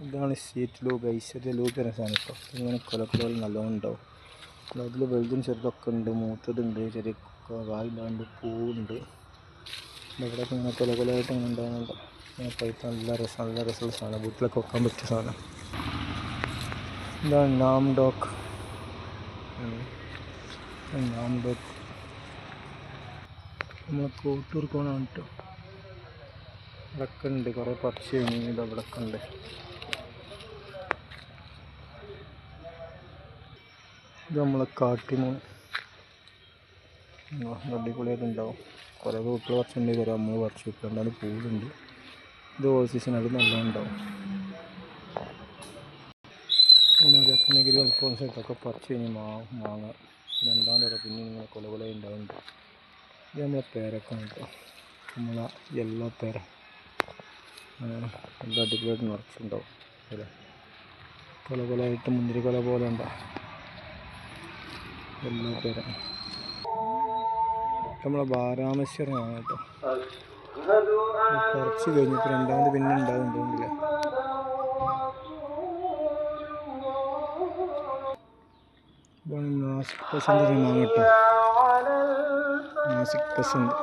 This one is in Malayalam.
ഇതാണ് സീറ്റ് ഗൈസ്. ഇത് തരം സാധനം കേട്ടോ. ഇങ്ങനെ കൊലക്കൊലകൾ നല്ലോണം ഉണ്ടാവും. അതിൽ വലുതും ചെറുതൊക്കെ ഉണ്ട്, മൂത്തതുണ്ട്, ചെറിയ കായില്ലാണ്ട് പൂവുണ്ട്. ഇവിടെയൊക്കെ ഇങ്ങനെ കൊലകൊലമായിട്ട് ഇങ്ങനെ ഉണ്ടാകുന്നുണ്ട്. ഇങ്ങനെ പഴുത്ത നല്ല രസമുള്ള സാധനം, വീട്ടിലൊക്കെ വെക്കാൻ പറ്റിയ സാധനം. ഇതാണ് നാംഡോക്ക്. നമ്മളെ കോട്ടൂർ കോണാണ് കേട്ടോ. ഇവിടെയൊക്കെ ഉണ്ട് കുറേ പക്ഷി കഴിഞ്ഞ് ഇവിടെയൊക്കെ ഉണ്ട്. ഇത് നമ്മളെ കാട്ടിമൂൺ. അടിപൊളിയായിട്ടുണ്ടാവും. കുറേ കുട്ടികൾ കുറച്ചുണ്ട്, കുറേ അമ്മ കുറച്ച് കുട്ടികളുണ്ട്. പൂവുണ്ട്. ഇത് ഓൾ സീസൺ അത് നല്ല ഉണ്ടാവും. രത്നഗിരി അൽഫോൺസൊക്കെ പറിച്ച് കഴിഞ്ഞ് മാങ്ങ രണ്ടാമത് പിന്നെ ഇങ്ങനെ കൊല ഉണ്ടാവുന്നുണ്ട്. ഇത് നമ്മളെ പേരക്കാണ് കേട്ടോ. നമ്മളെ യെല്ലോ പേര നല്ല അടിപൊളിയായിട്ട് നിറച്ചുണ്ടാവും. അല്ലേ, കൊലകൊലയായിട്ട് മുന്തിരി കൊല പോലെ ഉണ്ടാവും യെല്ലോ പേര. നമ്മളെ ബാരാമശ്വരമാണ് കേട്ടോ. പറിച്ച് കഴിഞ്ഞിട്ട് രണ്ടാമത് പിന്നെ ഉണ്ടാവും തോന്നില്ലേ. ഇതാണ് നാസിക് പസന്ത് മാങ്ങ കേട്ടോ. നാസിക് പസന്ത്